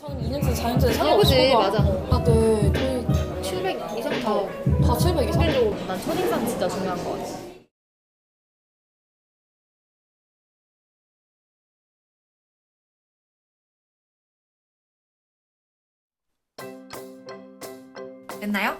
한 2년째, 4년째 상관없어. 그지, 맞아. 아, 네. 저희 700 이상 다 700 이상. 그래도 난 첫인상 진짜 중요한 것 같아. 됐나요?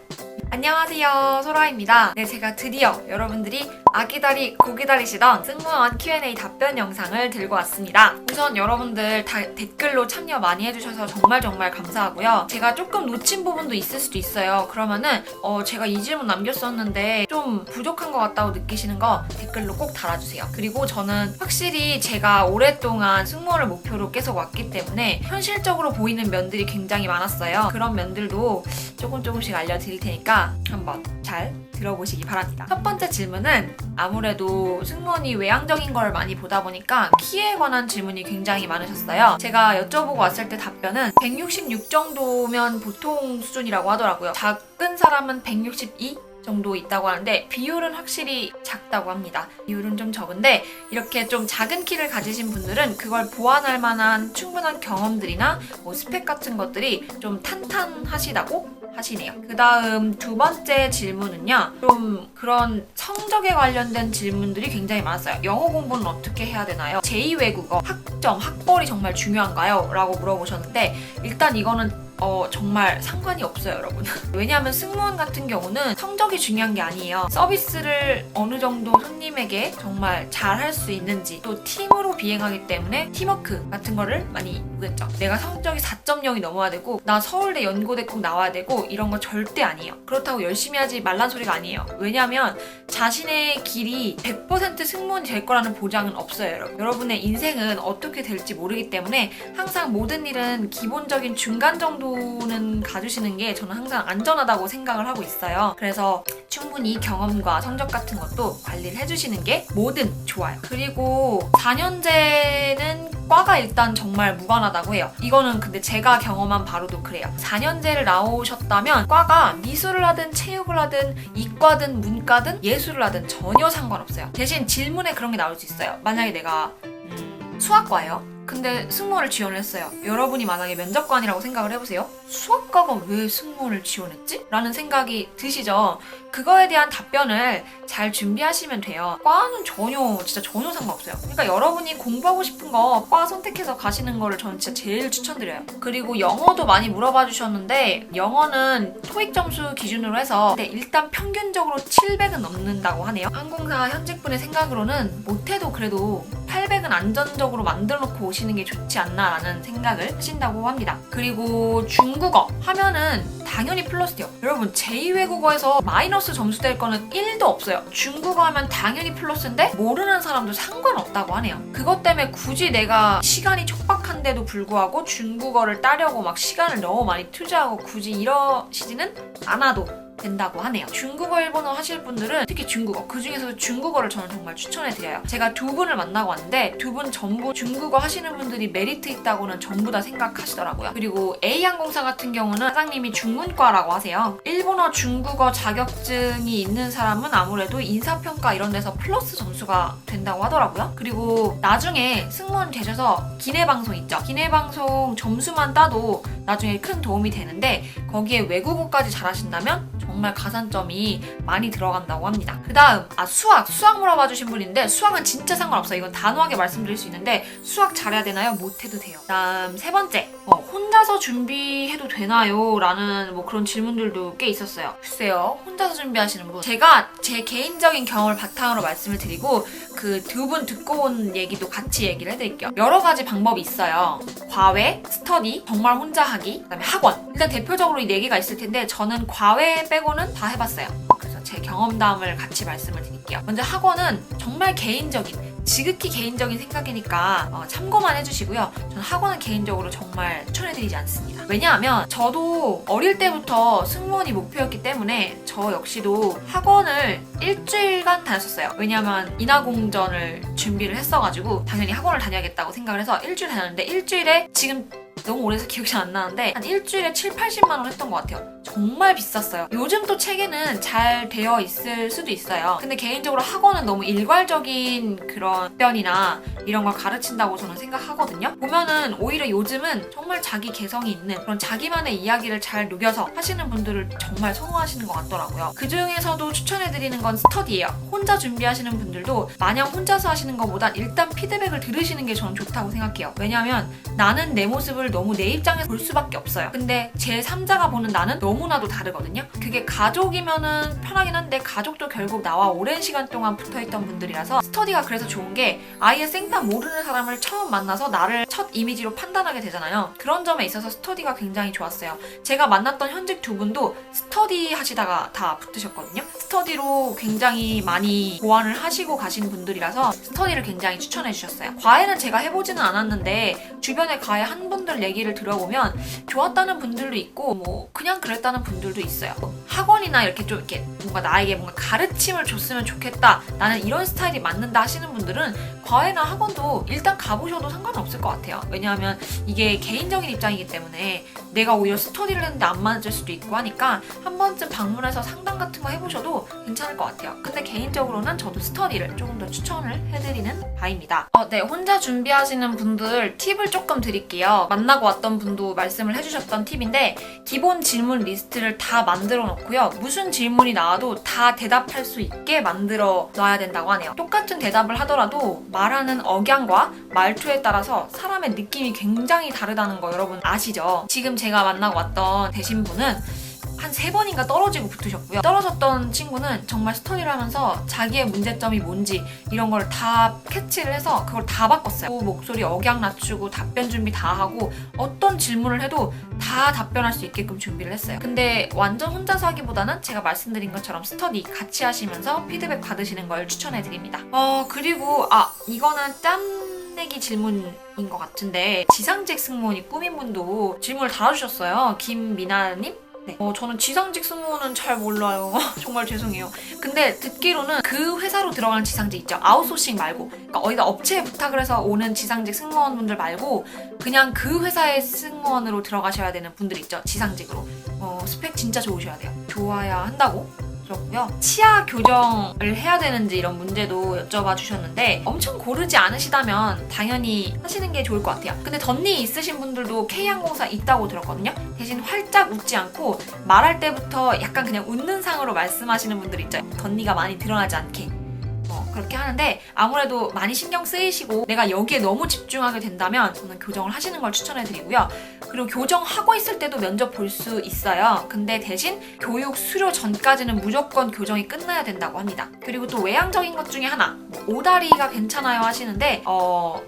안녕하세요, 소라입니다. 네, 제가 드디어 여러분들이 아기다리 고기다리시던 승무원 Q&A 답변 영상을 들고 왔습니다. 우선 여러분들 다 댓글로 참여 많이 해주셔서 정말 감사하고요. 제가 조금 놓친 부분도 있을 수도 있어요. 그러면은 제가 이 질문 남겼었는데 좀 부족한 것 같다고 느끼시는 거 댓글로 꼭 달아주세요. 그리고 저는 확실히 제가 오랫동안 승무원을 목표로 계속 왔기 때문에 현실적으로 보이는 면들이 굉장히 많았어요. 그런 면들도 조금씩 알려드릴 테니까 한번 잘 들어보시기 바랍니다. 첫 번째 질문은 아무래도 승무원이 외향적인 걸 많이 보다 보니까 키에 관한 질문이 굉장히 많으셨어요. 제가 여쭤보고 왔을 때 답변은 166 정도면 보통 수준이라고 하더라고요. 작은 사람은 162? 정도 있다고 하는데 비율은 확실히 작다고 합니다. 비율은 좀 적은데 이렇게 좀 작은 키를 가지신 분들은 그걸 보완할 만한 충분한 경험들이나 뭐 스펙 같은 것들이 좀 탄탄하시다고 하시네요. 그 다음 두 번째 질문은요. 좀 그런 성적에 관련된 질문들이 굉장히 많았어요. 영어 공부는 어떻게 해야 되나요? 제2외국어 학점, 학벌이 정말 중요한가요? 라고 물어보셨는데 일단 이거는 정말 상관이 없어요, 여러분. 왜냐하면 승무원 같은 경우는 성적이 중요한 게 아니에요. 서비스를 어느 정도 손님에게 정말 잘 할 수 있는지, 또 팀으로 비행하기 때문에 팀워크 같은 거를 많이 보겠죠. 내가 성적이 4.0이 넘어야 되고 나 서울대 연고대 꼭 나와야 되고 이런 거 절대 아니에요. 그렇다고 열심히 하지 말란 소리가 아니에요. 왜냐하면 자신의 길이 100% 승무원이 될 거라는 보장은 없어요, 여러분. 여러분의 인생은 어떻게 될지 모르기 때문에 항상 모든 일은 기본적인 중간 정도는 가주시는 게 저는 항상 안전하다고 생각을 하고 있어요. 그래서 충분히 경험과 성적 같은 것도 관리를 해주시는 게 뭐든 좋아요. 그리고 4년제는 과가 일단 정말 무관하다고 해요. 이거는 근데 제가 경험한 바로도 그래요. 4년제를 나오셨다면 과가 미술을 하든 체육을 하든 이과든 문과든 예술을 하든 전혀 상관없어요. 대신 질문에 그런 게 나올 수 있어요. 만약에 내가 수학과예요. 근데 승무원을 지원했어요. 여러분이 만약에 면접관이라고 생각을 해보세요. 수학과가 왜 승무원을 지원했지? 라는 생각이 드시죠? 그거에 대한 답변을 잘 준비하시면 돼요. 과는 진짜 전혀 상관없어요. 그러니까 여러분이 공부하고 싶은 거 과 선택해서 가시는 거를 저는 진짜 제일 추천드려요. 그리고 영어도 많이 물어봐 주셨는데 영어는 토익 점수 기준으로 해서 일단 평균적으로 700은 넘는다고 하네요. 항공사 현직분의 생각으로는 못해도 그래도 800은 안전적으로 만들어 놓고 오시는 게 좋지 않나라는 생각을 하신다고 합니다. 그리고 중국어 하면은 당연히 플러스 돼요. 여러분 제2외국어에서 마이너스 점수 될 거는 1도 없어요. 중국어 하면 당연히 플러스인데 모르는 사람도 상관없다고 하네요. 그것 때문에 굳이 내가 시간이 촉박한데도 불구하고 중국어를 따려고 막 시간을 너무 많이 투자하고 굳이 이러시지는 않아도 된다고 하네요. 중국어, 일본어 하실 분들은 특히 중국어, 그 중에서도 중국어를 저는 정말 추천해드려요. 제가 두 분을 만나고 왔는데 두 분 전부 중국어 하시는 분들이 메리트 있다고는 전부 다 생각하시더라고요. 그리고 A항공사 같은 경우는 사장님이 중문과라고 하세요. 일본어, 중국어 자격증이 있는 사람은 아무래도 인사평가 이런 데서 플러스 점수가 된다고 하더라고요. 그리고 나중에 승무원 되셔서 기내방송 있죠? 기내방송 점수만 따도 나중에 큰 도움이 되는데 거기에 외국어까지 잘하신다면 정말 가산점이 많이 들어간다고 합니다. 그 다음 수학 물어봐 주신 분인데 수학은 진짜 상관없어요. 이건 단호하게 말씀드릴 수 있는데 수학 잘해야 되나요? 못해도 돼요. 그다음 세 번째 혼자서 준비해도 되나요? 라는 그런 질문들도 꽤 있었어요. 글쎄요, 혼자서 준비하시는 분 제가 제 개인적인 경험을 바탕으로 말씀을 드리고 그 두 분 듣고 온 얘기도 같이 얘기를 해드릴게요. 여러 가지 방법이 있어요. 과외, 스터디, 정말 혼자 하기, 그다음에 학원. 일단 대표적으로 이 네 개가 있을 텐데 저는 과외 빼고는 다 해봤어요. 그래서 제 경험담을 같이 말씀을 드릴게요. 먼저 학원은 정말 지극히 개인적인 생각이니까 참고만 해주시고요. 저는 학원은 개인적으로 정말 추천해드리지 않습니다. 왜냐하면 저도 어릴 때부터 승무원이 목표였기 때문에 저 역시도 학원을 일주일간 다녔었어요. 왜냐하면 인하공전을 준비를 했어가지고 당연히 학원을 다녀야겠다고 생각을 해서 일주일 다녔는데 일주일에 지금 너무 오래돼서 기억이 잘 안 나는데 한 일주일에 7, 80만 원 했던 것 같아요. 정말 비쌌어요. 요즘 또 체계는 잘 되어 있을 수도 있어요. 근데 개인적으로 학원은 너무 일괄적인 그런 답변이나 이런 걸 가르친다고 저는 생각하거든요. 보면은 오히려 요즘은 정말 자기 개성이 있는 그런 자기만의 이야기를 잘 녹여서 하시는 분들을 정말 선호하시는 것 같더라고요. 그 중에서도 추천해드리는 건 스터디예요. 혼자 준비하시는 분들도 마냥 혼자서 하시는 것보단 일단 피드백을 들으시는 게 저는 좋다고 생각해요. 왜냐면 나는 내 모습을 너무 내 입장에서 볼 수밖에 없어요. 근데 제3자가 보는 나는 너무나도 다르거든요. 그게 가족이면은 편하긴 한데 가족도 결국 나와 오랜 시간 동안 붙어있던 분들이라서 스터디가 그래서 좋은 게 아예 생판 모르는 사람을 처음 만나서 나를 첫 이미지로 판단하게 되잖아요. 그런 점에 있어서 스터디가 굉장히 좋았어요. 제가 만났던 현직 두 분도 스터디 하시다가 다 붙으셨거든요. 스터디로 굉장히 많이 보완을 하시고 가신 분들이라서 스터디를 굉장히 추천해 주셨어요. 과외는 제가 해보지는 않았는데 주변에 과외 한 분들 얘기를 들어보면 좋았다는 분들도 있고 뭐 그냥 그랬다는 분들도 있어요. 학원이나 이렇게 좀 이렇게 뭔가 나에게 뭔가 가르침을 줬으면 좋겠다, 나는 이런 스타일이 맞는다 하시는 분들은 과외나 학원도 일단 가보셔도 상관은 없을 것 같아요. 왜냐하면 이게 개인적인 입장이기 때문에 내가 오히려 스터디를 했는데 안 맞을 수도 있고 하니까 한 번쯤 방문해서 상담 같은 거 해보셔도 괜찮을 것 같아요. 근데 개인적으로는 저도 스터디를 조금 더 추천을 해드리는 바입니다. 네, 혼자 준비하시는 분들 팁을 조금 드릴게요. 만나고 왔던 분도 말씀을 해주셨던 팁인데 기본 질문 리스트를 다 만들어 놓고요. 무슨 질문이 나와도 다 대답할 수 있게 만들어 놔야 된다고 하네요. 똑같은 대답을 하더라도 말하는 억양과 말투에 따라서 사람의 느낌이 굉장히 다르다는 거 여러분 아시죠? 지금 제가 만나고 왔던 대신분은 한 3번인가 떨어지고 붙으셨고요. 떨어졌던 친구는 정말 스터디를 하면서 자기의 문제점이 뭔지 이런 걸 다 캐치를 해서 그걸 다 바꿨어요. 목소리 억양 낮추고 답변 준비 다 하고 어떤 질문을 해도 다 답변할 수 있게끔 준비를 했어요. 근데 완전 혼자서 하기보다는 제가 말씀드린 것처럼 스터디 같이 하시면서 피드백 받으시는 걸 추천해드립니다. 그리고 이거는 짬내기 질문인 것 같은데 지상직 승무원이 꾸민 분도 질문을 달아주셨어요. 김미나님? 네. 저는 지상직 승무원은 잘 몰라요. 정말 죄송해요. 근데 듣기로는 그 회사로 들어가는 지상직 있죠. 아웃소싱 말고. 그러니까 어디다 업체에 부탁을 해서 오는 지상직 승무원분들 말고 그냥 그 회사의 승무원으로 들어가셔야 되는 분들 있죠. 지상직으로. 스펙 진짜 좋으셔야 돼요. 좋아야 한다고 들었고요. 치아 교정을 해야 되는지 이런 문제도 여쭤봐 주셨는데 엄청 고르지 않으시다면 당연히 하시는 게 좋을 것 같아요. 근데 덧니 있으신 분들도 K항공사 있다고 들었거든요. 대신 활짝 웃지 않고 말할 때부터 약간 그냥 웃는 상으로 말씀하시는 분들 있죠. 덧니가 많이 드러나지 않게. 그렇게 하는데 아무래도 많이 신경 쓰이시고 내가 여기에 너무 집중하게 된다면 저는 교정을 하시는 걸 추천해드리고요. 그리고 교정하고 있을 때도 면접 볼 수 있어요. 근데 대신 교육 수료 전까지는 무조건 교정이 끝나야 된다고 합니다. 그리고 또 외향적인 것 중에 하나, 오다리가 괜찮아요 하시는데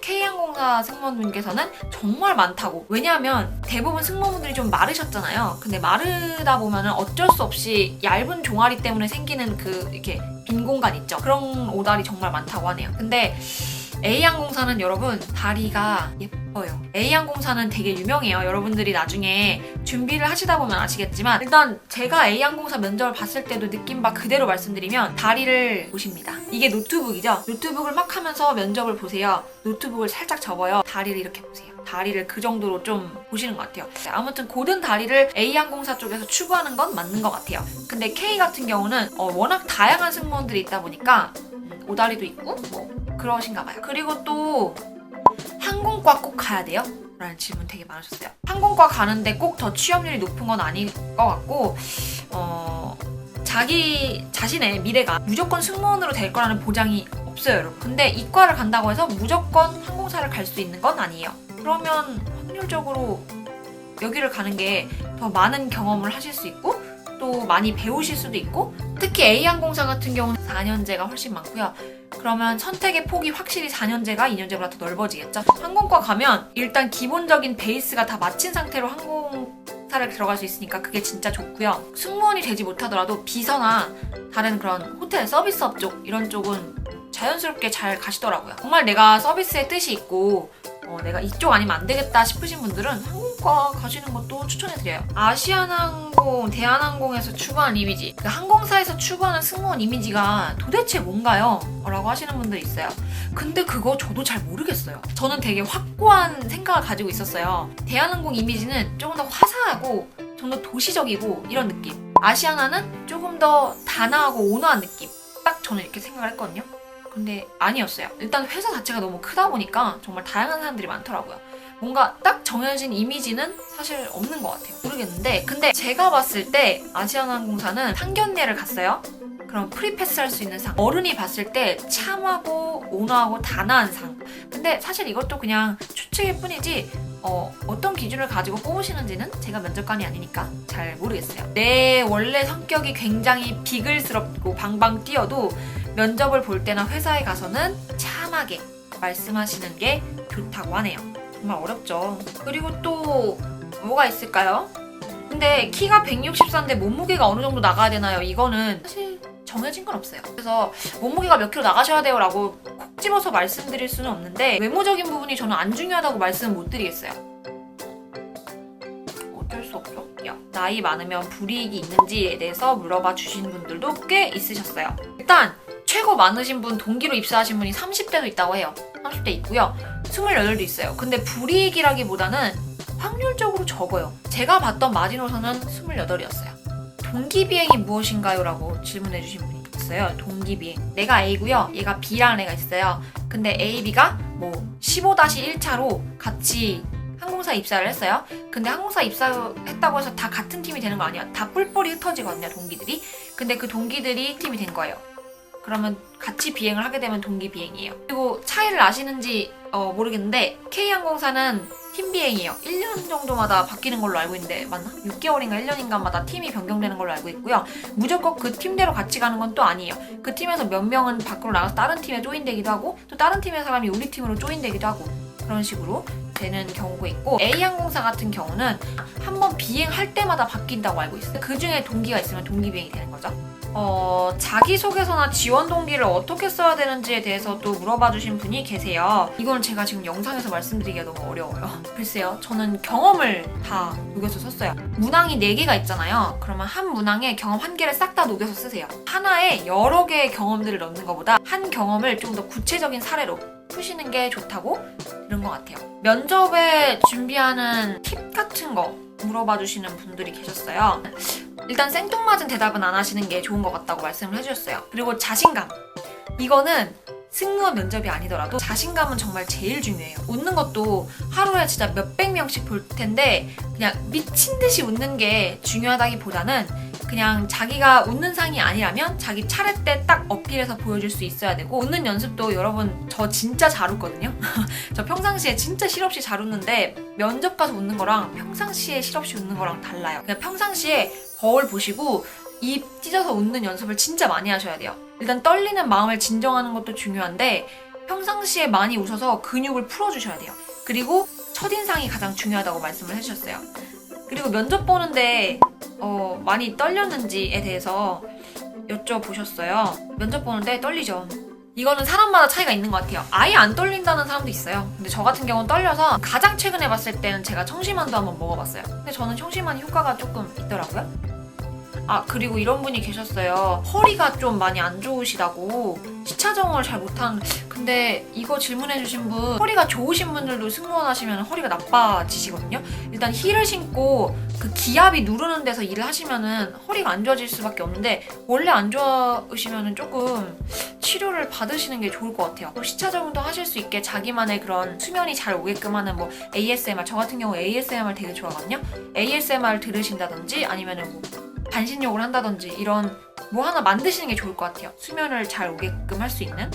K항공사 승무원분께서는 정말 많다고. 왜냐하면 대부분 승무원분들이 좀 마르셨잖아요. 근데 마르다 보면은 어쩔 수 없이 얇은 종아리 때문에 생기는 이렇게 빈 공간 있죠. 그런 오다리 정말 많다고 하네요. 근데 A항공사는 여러분 다리가 예뻐요. A항공사는 되게 유명해요. 여러분들이 나중에 준비를 하시다 보면 아시겠지만 일단 제가 A항공사 면접을 봤을 때도 느낀 바 그대로 말씀드리면 다리를 보십니다. 이게 노트북이죠. 노트북을 막 하면서 면접을 보세요. 노트북을 살짝 접어요. 다리를 이렇게 보세요. 다리를 그 정도로 좀 보시는 것 같아요. 아무튼 고든 다리를 A항공사 쪽에서 추구하는 건 맞는 것 같아요. 근데 K 같은 경우는 워낙 다양한 승무원들이 있다 보니까 오다리도 있고 그러신가 봐요. 그리고 또 항공과 꼭 가야 돼요? 라는 질문 되게 많으셨어요. 항공과 가는데 꼭 더 취업률이 높은 건 아닌 것 같고 자기 자신의 미래가 무조건 승무원으로 될 거라는 보장이 없어요, 여러분. 근데 이과를 간다고 해서 무조건 항공사를 갈 수 있는 건 아니에요. 그러면 확률적으로 여기를 가는 게 더 많은 경험을 하실 수 있고 또 많이 배우실 수도 있고 특히 A항공사 같은 경우는 4년제가 훨씬 많고요. 그러면 선택의 폭이 확실히 4년제가 2년제보다 더 넓어지겠죠. 항공과 가면 일단 기본적인 베이스가 다 마친 상태로 항공사를 들어갈 수 있으니까 그게 진짜 좋고요. 승무원이 되지 못하더라도 비서나 다른 그런 호텔 서비스업 쪽 이런 쪽은 자연스럽게 잘 가시더라고요. 정말 내가 서비스에 뜻이 있고 내가 이쪽 아니면 안 되겠다 싶으신 분들은 항공과 가시는 것도 추천해드려요. 아시아나항공, 대한항공에서 추구하는 이미지, 항공사에서 추구하는 승무원 이미지가 도대체 뭔가요? 라고 하시는 분들이 있어요. 근데 그거 저도 잘 모르겠어요. 저는 되게 확고한 생각을 가지고 있었어요. 대한항공 이미지는 조금 더 화사하고 좀 더 도시적이고 이런 느낌. 아시아나는 조금 더 단아하고 온화한 느낌. 딱 저는 이렇게 생각을 했거든요. 근데 아니었어요. 일단 회사 자체가 너무 크다 보니까 정말 다양한 사람들이 많더라고요. 뭔가 딱 정해진 이미지는 사실 없는 것 같아요. 모르겠는데 근데 제가 봤을 때 아시아나항공사는 상견례를 갔어요. 그럼 프리패스 할 수 있는 상. 어른이 봤을 때 참하고 온화하고 단아한 상. 근데 사실 이것도 그냥 추측일 뿐이지 어떤 기준을 가지고 뽑으시는지는 제가 면접관이 아니니까 잘 모르겠어요. 내 원래 성격이 굉장히 비글스럽고 방방 뛰어도 면접을 볼 때나 회사에 가서는 참하게 말씀하시는 게 좋다고 하네요. 정말 어렵죠. 그리고 또 뭐가 있을까요? 근데 키가 164인데 몸무게가 어느 정도 나가야 되나요? 이거는 사실 정해진 건 없어요. 그래서 몸무게가 몇 킬로 나가셔야 돼요 라고 콕 집어서 말씀드릴 수는 없는데 외모적인 부분이 저는 안 중요하다고 말씀은 못 드리겠어요. 어쩔 수 없죠. 나이 많으면 불이익이 있는지에 대해서 물어봐 주신 분들도 꽤 있으셨어요. 일단 최고 많으신 분, 동기로 입사하신 분이 30대도 있다고 해요. 30대 있고요. 28도 있어요. 근데 불이익이라기보다는 확률적으로 적어요. 제가 봤던 마지노선은 28이었어요. 동기비행이 무엇인가요? 라고 질문해 주신 분이 있어요. 동기비행. 내가 A고요. 얘가 B라는 애가 있어요. 근데 A, B가 뭐 15-1차로 같이 항공사 입사를 했어요. 근데 항공사 입사했다고 해서 다 같은 팀이 되는 거 아니야. 다 뿔뿔이 흩어지거든요, 동기들이. 근데 그 동기들이 팀이 된 거예요. 그러면 같이 비행을 하게 되면 동기 비행이에요. 그리고 차이를 아시는지 모르겠는데 K항공사는 팀 비행이에요. 1년 정도마다 바뀌는 걸로 알고 있는데 맞나? 6개월인가 1년인가마다 팀이 변경되는 걸로 알고 있고요. 무조건 그 팀대로 같이 가는 건 또 아니에요. 그 팀에서 몇 명은 밖으로 나가서 다른 팀에 조인되기도 하고 또 다른 팀의 사람이 우리 팀으로 조인되기도 하고 그런 식으로 되는 경우가 있고 A항공사 같은 경우는 한번 비행할 때마다 바뀐다고 알고 있어요. 그 중에 동기가 있으면 동기 비행이 되는 거죠. 자기소개서나 지원 동기를 어떻게 써야 되는지에 대해서 또 물어봐 주신 분이 계세요. 이건 제가 지금 영상에서 말씀드리기가 너무 어려워요. 글쎄요. 저는 경험을 다 녹여서 썼어요. 문항이 4개가 있잖아요. 그러면 한 문항에 경험 1개를 싹 다 녹여서 쓰세요. 하나에 여러 개의 경험들을 넣는 것보다 한 경험을 좀 더 구체적인 사례로 푸시는 게 좋다고 이런 것 같아요. 면접에 준비하는 팁 같은 거 물어봐 주시는 분들이 계셨어요. 일단 생뚱맞은 대답은 안 하시는 게 좋은 것 같다고 말씀을 해주셨어요. 그리고 자신감. 이거는 승무원 면접이 아니더라도 자신감은 정말 제일 중요해요. 웃는 것도 하루에 진짜 몇백 명씩 볼 텐데 그냥 미친 듯이 웃는 게 중요하다기보다는 그냥 자기가 웃는 상이 아니라면 자기 차례 때 딱 어필해서 보여줄 수 있어야 되고 웃는 연습도 여러분 저 진짜 잘 웃거든요. 저 평상시에 진짜 실없이 잘 웃는데 면접 가서 웃는 거랑 평상시에 실없이 웃는 거랑 달라요. 그냥 평상시에 거울 보시고 입 찢어서 웃는 연습을 진짜 많이 하셔야 돼요. 일단 떨리는 마음을 진정하는 것도 중요한데 평상시에 많이 웃어서 근육을 풀어주셔야 돼요. 그리고 첫인상이 가장 중요하다고 말씀을 해주셨어요. 그리고 면접 보는데 많이 떨렸는지에 대해서 여쭤보셨어요. 면접 보는데 떨리죠. 이거는 사람마다 차이가 있는 것 같아요. 아예 안 떨린다는 사람도 있어요. 근데 저 같은 경우는 떨려서 가장 최근에 봤을 때는 제가 청심환도 한번 먹어봤어요. 근데 저는 청심환 효과가 조금 있더라고요. 그리고 이런 분이 계셨어요. 허리가 좀 많이 안 좋으시다고 시차적응을 잘 못하는. 근데 이거 질문해주신 분 허리가 좋으신 분들도 승무원 하시면 허리가 나빠지시거든요. 일단 힐을 신고 그 기압이 누르는 데서 일을 하시면은 허리가 안 좋아질 수밖에 없는데 원래 안 좋으시면은 조금 치료를 받으시는 게 좋을 것 같아요. 또 시차적응도 하실 수 있게 자기만의 그런 수면이 잘 오게끔 하는 뭐 ASMR, 저 같은 경우 ASMR 되게 좋아하거든요. ASMR 들으신다든지 아니면은 뭐 반신욕을 한다든지 이런 뭐 하나 만드시는 게 좋을 것 같아요. 수면을 잘 오게끔 할 수 있는.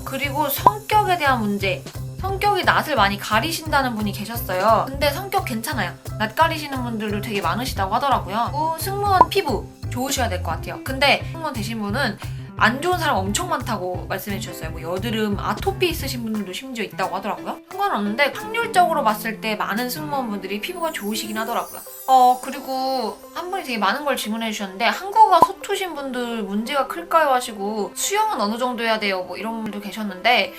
그리고 성격에 대한 문제. 성격이 낯을 많이 가리신다는 분이 계셨어요. 근데 성격 괜찮아요. 낯 가리시는 분들도 되게 많으시다고 하더라고요. 승무원 피부 좋으셔야 될 것 같아요. 근데 승무원 되신 분은 안 좋은 사람 엄청 많다고 말씀해 주셨어요. 뭐 여드름, 아토피 있으신 분들도 심지어 있다고 하더라고요. 상관없는데 확률적으로 봤을 때 많은 승무원분들이 피부가 좋으시긴 하더라고요. 그리고 한 분이 되게 많은 걸 질문해 주셨는데 한국어가 서투신 분들 문제가 클까요? 하시고 수영은 어느 정도 해야 돼요? 뭐 이런 분도 계셨는데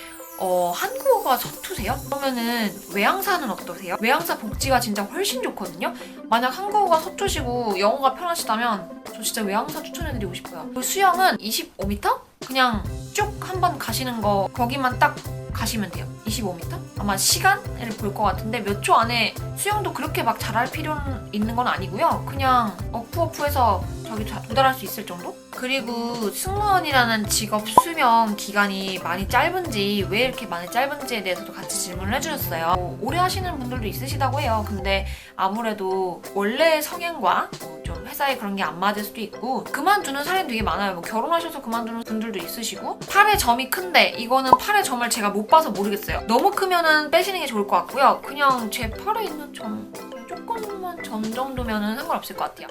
한국어가 서투세요? 그러면은 외항사는 어떠세요? 외항사 복지가 진짜 훨씬 좋거든요? 만약 한국어가 서투시고 영어가 편하시다면 저 진짜 외항사 추천해드리고 싶어요. 그 수영은 25m? 그냥 쭉 한번 가시는 거 거기만 딱 가시면 돼요. 25m? 아마 시간을 볼 것 같은데 몇 초 안에 수영도 그렇게 막 잘할 필요는 있는 건 아니고요. 그냥 어프어프해서 저기 도달할 수 있을 정도? 그리고 승무원이라는 직업 수명 기간이 많이 짧은지 왜 이렇게 많이 짧은지에 대해서도 같이 질문을 해주셨어요. 오래 하시는 분들도 있으시다고 해요. 근데 아무래도 원래 성향과 좀 회사에 그런 게 안 맞을 수도 있고 그만두는 사례는 되게 많아요. 뭐 결혼하셔서 그만두는 분들도 있으시고 팔에 점이 큰데 이거는 팔에 점을 제가 못 봐서 모르겠어요. 너무 크면은 빼시는 게 좋을 것 같고요. 그냥 제 팔에 있는 점 조금만 점 정도면은 상관없을 것 같아요.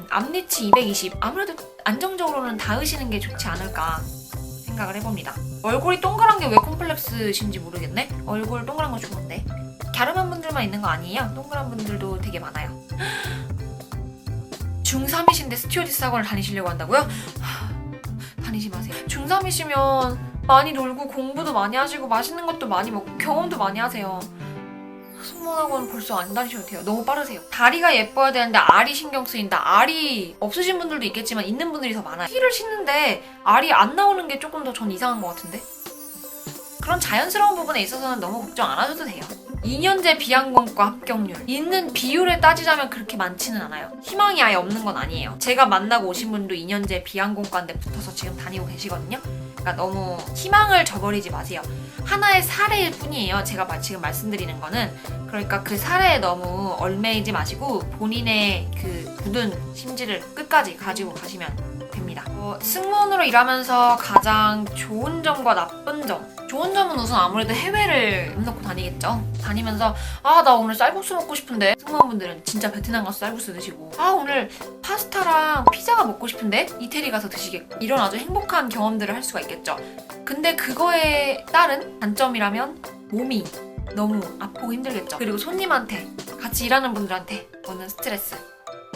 앞니치 220 아무래도 안정적으로는 닿으시는 게 좋지 않을까 생각을 해봅니다. 얼굴이 동그란 게 왜 콤플렉스신지 모르겠네. 얼굴 동그란 거 좋은데 갸름한 분들만 있는 거 아니에요? 동그란 분들도 되게 많아요. 중3이신데 스튜어디스 학원을 다니시려고 한다고요? 다니지 마세요. 중3이시면 많이 놀고 공부도 많이 하시고 맛있는 것도 많이 먹고 경험도 많이 하세요. 승무원학원 벌써 안 다니셔도 돼요. 너무 빠르세요. 다리가 예뻐야 되는데 알이 신경 쓰인다. 알이 없으신 분들도 있겠지만 있는 분들이 더 많아요. 힐을 신는데 알이 안 나오는 게 조금 더 전 이상한 것 같은데? 그런 자연스러운 부분에 있어서는 너무 걱정 안 하셔도 돼요. 2년제 비항공과 합격률 있는 비율에 따지자면 그렇게 많지는 않아요. 희망이 아예 없는 건 아니에요. 제가 만나고 오신 분도 2년제 비항공과인데 붙어서 지금 다니고 계시거든요. 그러니까 너무 희망을 저버리지 마세요. 하나의 사례일 뿐이에요. 제가 지금 말씀드리는 거는 그러니까 그 사례에 너무 얽매이지 마시고 본인의 그 굳은 심지를 끝까지 가지고 가시면 됩니다. 승무원으로 일하면서 가장 좋은 점과 나쁜 점 좋은 점은 우선 아무래도 해외를 맘 놓고 다니겠죠. 다니면서 나 오늘 쌀국수 먹고 싶은데 승무원분들은 진짜 베트남 가서 쌀국수 드시고 오늘 파스타랑 피자가 먹고 싶은데 이태리 가서 드시겠고 이런 아주 행복한 경험들을 할 수가 있겠죠. 근데 그거에 따른 단점이라면 몸이 너무 아프고 힘들겠죠. 그리고 손님한테 같이 일하는 분들한테 오는 스트레스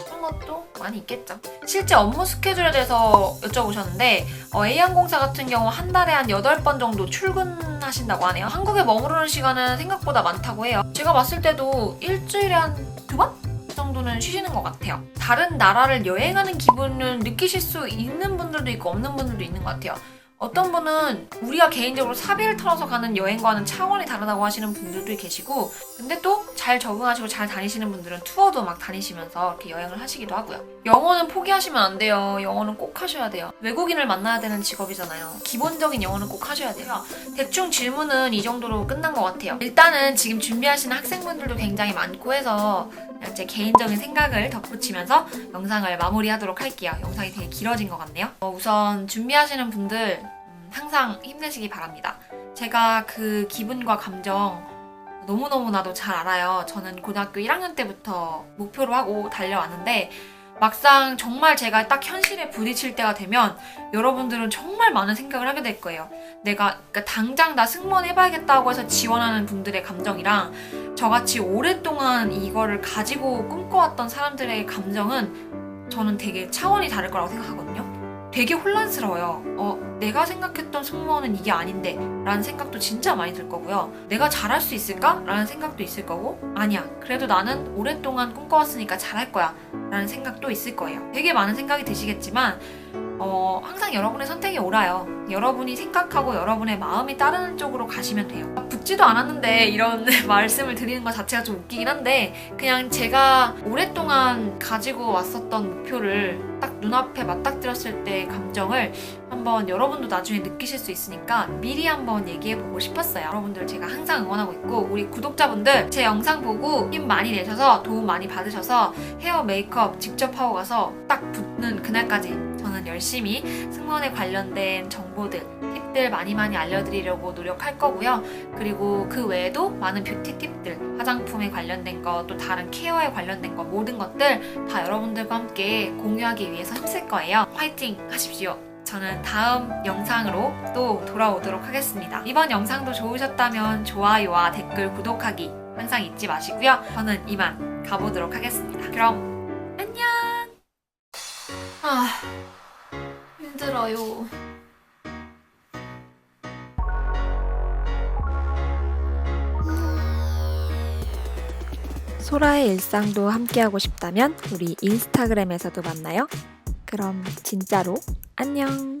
그런 것도 많이 있겠죠. 실제 업무 스케줄에 대해서 여쭤보셨는데 A항공사 같은 경우 한 달에 한 8번 정도 출근하신다고 하네요. 한국에 머무르는 시간은 생각보다 많다고 해요. 제가 봤을 때도 일주일에 한 2번? 정도는 쉬시는 것 같아요. 다른 나라를 여행하는 기분을 느끼실 수 있는 분들도 있고 없는 분들도 있는 것 같아요. 어떤 분은 우리가 개인적으로 사비를 털어서 가는 여행과는 차원이 다르다고 하시는 분들도 계시고 근데 또 잘 적응하시고 잘 다니시는 분들은 투어도 막 다니시면서 이렇게 여행을 하시기도 하고요. 영어는 포기하시면 안 돼요. 영어는 꼭 하셔야 돼요. 외국인을 만나야 되는 직업이잖아요. 기본적인 영어는 꼭 하셔야 돼요. 대충 질문은 이 정도로 끝난 것 같아요. 일단은 지금 준비하시는 학생분들도 굉장히 많고 해서 제 개인적인 생각을 덧붙이면서 영상을 마무리하도록 할게요. 영상이 되게 길어진 것 같네요. 우선 준비하시는 분들 항상 힘내시기 바랍니다. 제가 그 기분과 감정 너무너무나도 잘 알아요. 저는 고등학교 1학년 때부터 목표로 하고 달려왔는데 막상 정말 제가 딱 현실에 부딪힐 때가 되면 여러분들은 정말 많은 생각을 하게 될 거예요. 그러니까 당장 나 승무원 해봐야겠다고 해서 지원하는 분들의 감정이랑 저같이 오랫동안 이거를 가지고 꿈꿔왔던 사람들의 감정은 저는 되게 차원이 다를 거라고 생각하거든요. 되게 혼란스러워요. 내가 생각했던 승무원은 이게 아닌데 라는 생각도 진짜 많이 들 거고요. 내가 잘할 수 있을까? 라는 생각도 있을 거고 아니야 그래도 나는 오랫동안 꿈꿔왔으니까 잘할 거야 라는 생각도 있을 거예요. 되게 많은 생각이 드시겠지만 항상 여러분의 선택이 옳아요. 여러분이 생각하고 여러분의 마음이 따르는 쪽으로 가시면 돼요. 붙지도 않았는데 이런 말씀을 드리는 것 자체가 좀 웃기긴 한데 그냥 제가 오랫동안 가지고 왔었던 목표를 딱 눈앞에 맞닥뜨렸을 때의 감정을 한번 여러분도 나중에 느끼실 수 있으니까 미리 한번 얘기해보고 싶었어요. 여러분들 제가 항상 응원하고 있고 우리 구독자분들 제 영상 보고 힘 많이 내셔서 도움 많이 받으셔서 헤어 메이크업 직접 하고 가서 딱 붙는 그날까지 저는 열심히 승무원에 관련된 정보들, 팁들 많이 알려드리려고 노력할 거고요. 그리고 그 외에도 많은 뷰티 팁들, 화장품에 관련된 거, 또 다른 케어에 관련된 거 모든 것들 다 여러분들과 함께 공유하기 위해서 힘쓸 거예요. 화이팅 하십시오. 저는 다음 영상으로 또 돌아오도록 하겠습니다. 이번 영상도 좋으셨다면 좋아요와 댓글, 구독하기 항상 잊지 마시고요. 저는 이만 가보도록 하겠습니다. 그럼 안녕! 힘들어요. 소라의 일상도 함께하고 싶다면 우리 인스타그램에서도 만나요. 그럼 진짜로 안녕!